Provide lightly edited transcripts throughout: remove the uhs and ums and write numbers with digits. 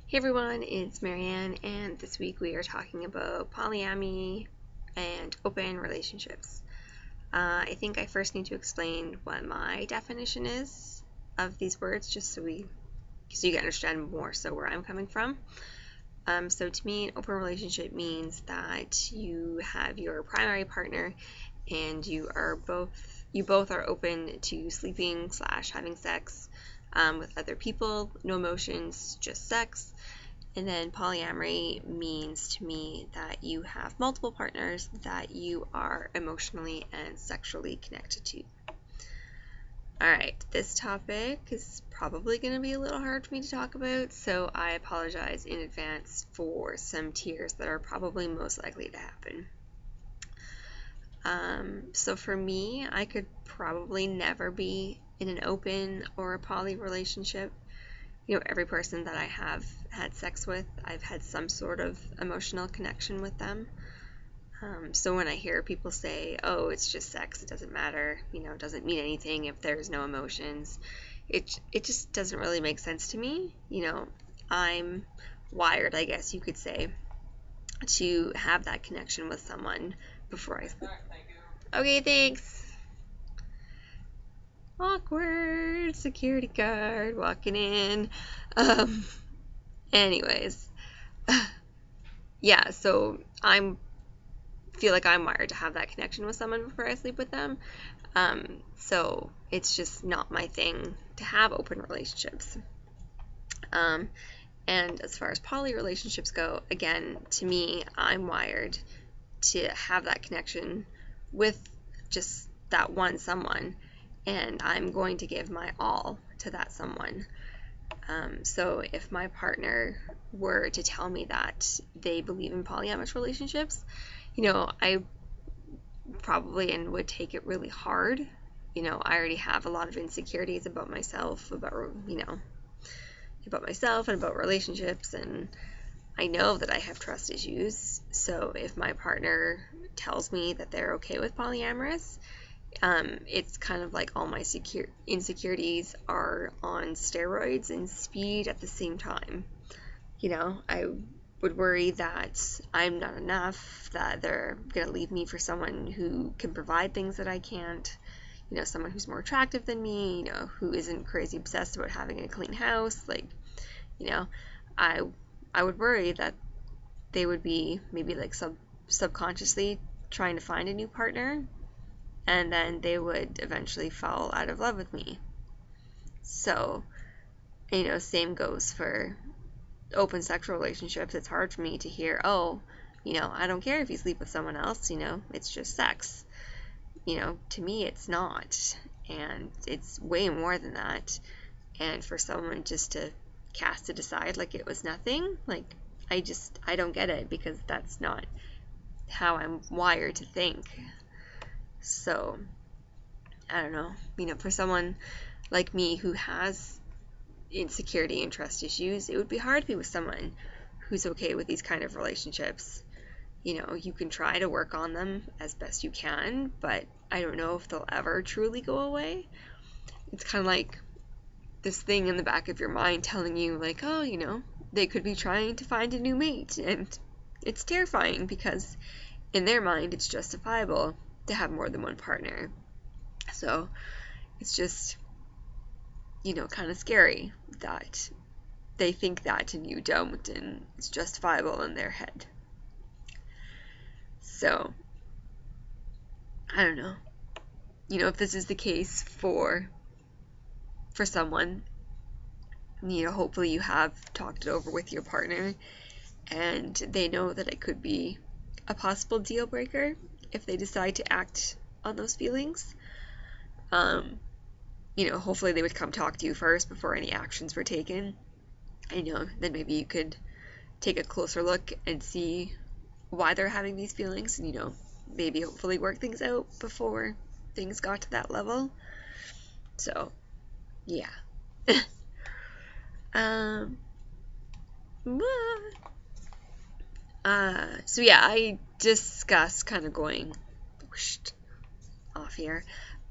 Hey everyone, it's Marianne, and this week we are talking about polyamory and open relationships. I think I first need to explain what my definition is of these words, just so you can understand more so where I'm coming from. So to me, an open relationship means that you have your primary partner and you both are open to sleeping / having sex with other people, no emotions, just sex. And then polyamory means to me that you have multiple partners that you are emotionally and sexually connected to. Alright, this topic is probably going to be a little hard for me to talk about, so I apologize in advance for some tears that are probably most likely to happen. So for me, I could probably never be in an open or a poly relationship. Every person that I have had sex with, I've had some sort of emotional connection with them. So when I hear people say, oh, it's just sex, it doesn't matter, it doesn't mean anything if there's no emotions, it just doesn't really make sense to me. I'm wired, I guess you could say, to have that connection with someone before I sleep. Okay, thanks. Awkward security guard walking in. Anyways, yeah, so I feel like I'm wired to have that connection with someone before I sleep with them. So it's just not my thing to have open relationships. And as far as poly relationships go, again, to me, I'm wired to have that connection with just that one someone, and I'm going to give my all to that someone. So if my partner were to tell me that they believe in polyamorous relationships, I probably would take it really hard. I already have a lot of insecurities about myself, about myself and about relationships, and I know that I have trust issues. So if my partner tells me that they're okay with polyamorous, it's kind of like all my insecurities are on steroids and speed at the same time. I would worry that I'm not enough, that they're going to leave me for someone who can provide things that I can't, someone who's more attractive than me, who isn't crazy obsessed about having a clean house. I would worry that they would be maybe like subconsciously trying to find a new partner, and then they would eventually fall out of love with me. So, same goes for open sexual relationships. It's hard for me to hear, oh, I don't care if you sleep with someone else, it's just sex. To me, it's not. And it's way more than that. And for someone just to cast it aside like it was nothing, like, I don't get it, because that's not how I'm wired to think. So, I don't know, for someone like me who has insecurity and trust issues, it would be hard to be with someone who's okay with these kind of relationships. You can try to work on them as best you can, but I don't know if they'll ever truly go away. It's kind of like this thing in the back of your mind telling you, like, oh, they could be trying to find a new mate, and it's terrifying because in their mind it's justifiable to have more than one partner. So it's just, kind of scary that they think that and you don't, and it's justifiable in their head. So, I don't know. If this is the case for someone, hopefully you have talked it over with your partner and they know that it could be a possible deal breaker if they decide to act on those feelings. Hopefully they would come talk to you first before any actions were taken. Then maybe you could take a closer look and see why they're having these feelings, and maybe hopefully work things out before things got to that level. So, yeah. So yeah, I discussed kind of going off here.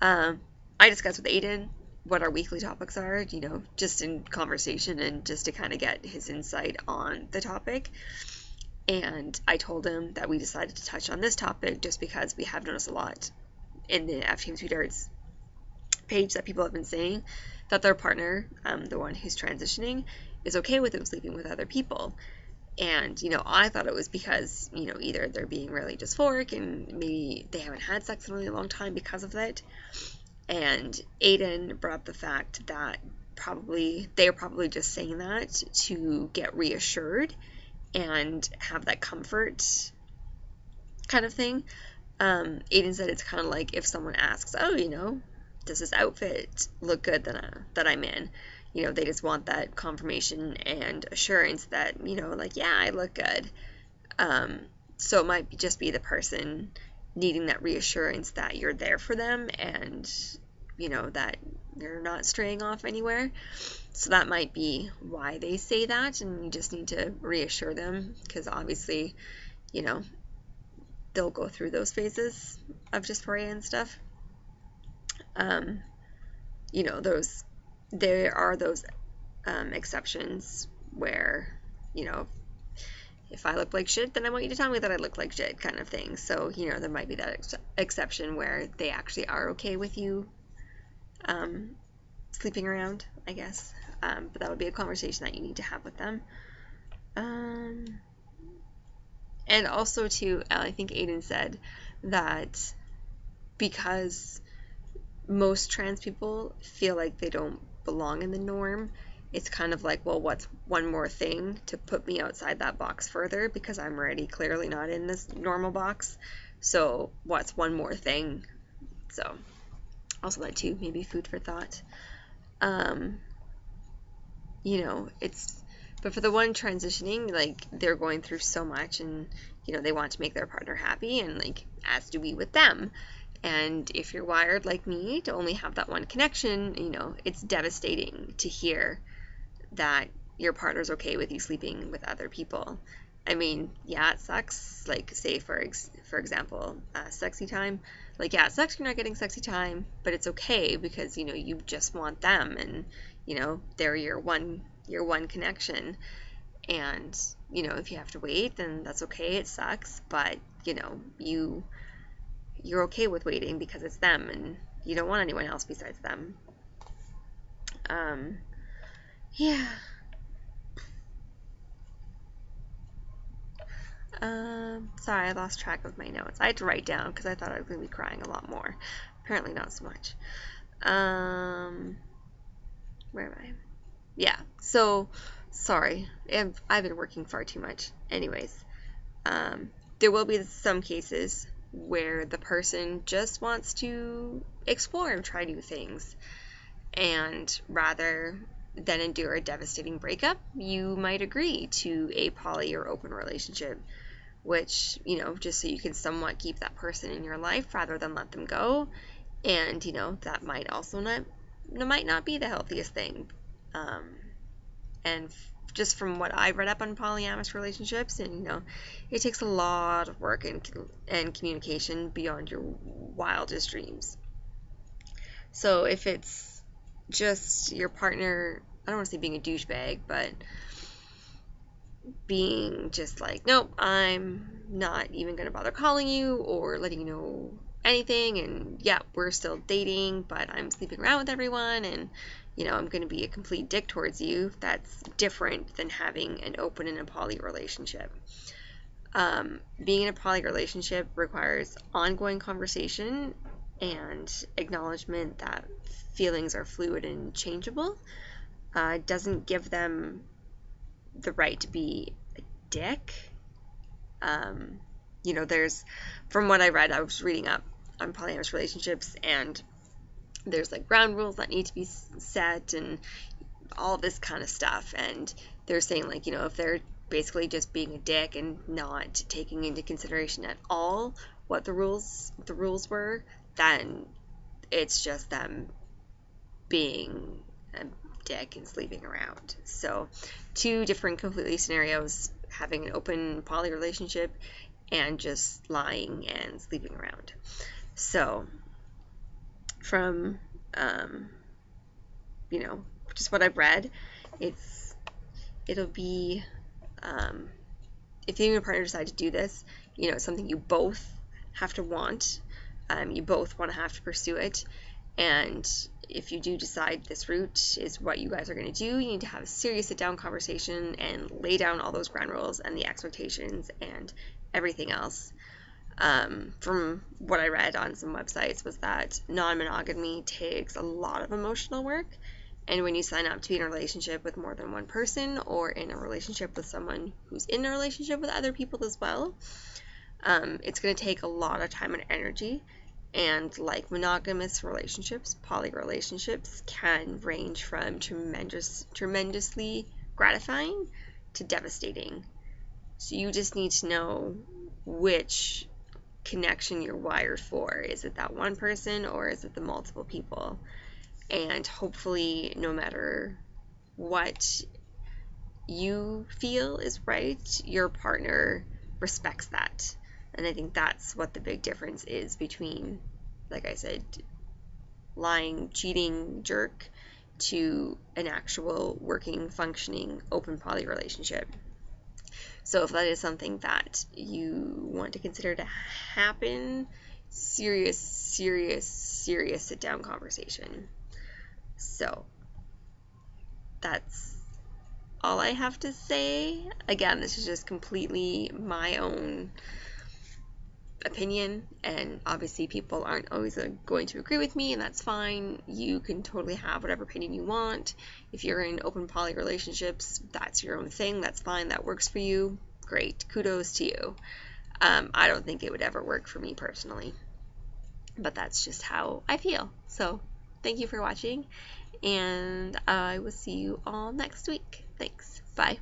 I discussed with Aiden what our weekly topics are, you know, just in conversation and just to kind of get his insight on the topic. And I told him that we decided to touch on this topic just because we have noticed a lot in the FTM Sweethearts page that people have been saying that their partner, the one who's transitioning, is okay with them sleeping with other people. And, you know, I thought it was because, you know, either they're being really dysphoric and maybe they haven't had sex in a really long time because of that. And Aiden brought up the fact that they're probably just saying that to get reassured and have that comfort kind of thing. Aiden said it's kind of like if someone asks, oh, you know, does this outfit look good that I'm in? You know, they just want that confirmation and assurance that, you know, like, yeah, I look good. So it might just be the person needing that reassurance that you're there for them and, you know, that you're not straying off anywhere. So that might be why they say that, and you just need to reassure them because obviously, you know, they'll go through those phases of dysphoria and stuff. You know, there are those exceptions where, you know, if I look like shit, then I want you to tell me that I look like shit kind of thing. So, you know, there might be that exception where they actually are okay with you sleeping around, I guess. But that would be a conversation that you need to have with them. And also, too, I think Aiden said that because most trans people feel like they don't belong in the norm, it's kind of like, well, what's one more thing to put me outside that box further because I'm already clearly not in this normal box. So what's one more thing? So also that too, maybe food for thought. You know, but for the one transitioning, like, they're going through so much and, you know, they want to make their partner happy and, like, as do we with them. And if you're wired like me to only have that one connection, you know, it's devastating to hear that your partner's okay with you sleeping with other people. I mean, yeah, it sucks. Like, say, for example, sexy time. Like, yeah, it sucks you're not getting sexy time, but it's okay because, you know, you just want them and, you know, they're your one connection. And, you know, if you have to wait, then that's okay. It sucks, but, you know, you're okay with waiting because it's them and you don't want anyone else besides them. Yeah. Sorry, I lost track of my notes. I had to write down because I thought I was going to be crying a lot more. Apparently not so much. Where am I? Yeah, so, sorry. I've been working far too much. Anyways, there will be some cases where the person just wants to explore and try new things. And rather than endure a devastating breakup, you might agree to a poly or open relationship, which, you know, just so you can somewhat keep that person in your life rather than let them go. And, you know, that might also might not be the healthiest thing. And just from what I read up on polyamorous relationships, and, you know, it takes a lot of work and communication beyond your wildest dreams. So if it's just your partner, I don't want to say being a douchebag, but being just like, nope, I'm not even going to bother calling you or letting you know anything, and yeah, we're still dating, but I'm sleeping around with everyone, and, you know, I'm going to be a complete dick towards you. That's different than having an open and a poly relationship. Being in a poly relationship requires ongoing conversation and acknowledgement that feelings are fluid and changeable. It doesn't give them the right to be a dick. You know, from what I read, I was reading up on polyamorous relationships, and there's like ground rules that need to be set and all this kind of stuff. And they're saying, like, you know, if they're basically just being a dick and not taking into consideration at all what the rules were, then it's just them being a dick and sleeping around. So, two different completely scenarios: having an open poly relationship and just lying and sleeping around. So, from just what I've read, it'll be, if you and your partner decide to do this, it's something you both have to want. You both want to have to pursue it. And if you do decide this route is what you guys are going to do, you need to have a serious sit-down conversation and lay down all those ground rules and the expectations and everything else. From what I read on some websites was that non-monogamy takes a lot of emotional work. And when you sign up to be in a relationship with more than one person, or in a relationship with someone who's in a relationship with other people as well, it's going to take a lot of time and energy. And like monogamous relationships, poly relationships can range from tremendously gratifying to devastating. So you just need to know which connection you're wired for. Is it that one person, or is it the multiple people? And hopefully, no matter what you feel is right, your partner respects that. And I think that's what the big difference is between, like I said, lying, cheating jerk to an actual working, functioning, open poly relationship. So if that is something that you want to consider to happen, serious sit-down conversation. So that's all I have to say. Again, this is just completely my own opinion, and obviously people aren't always going to agree with me, and that's fine. You can totally have whatever opinion you want. If you're in open poly relationships, that's your own thing. That's fine. That works for you. Great. Kudos to you. I don't think it would ever work for me personally, but that's just how I feel. So thank you for watching, and I will see you all next week. Thanks. Bye.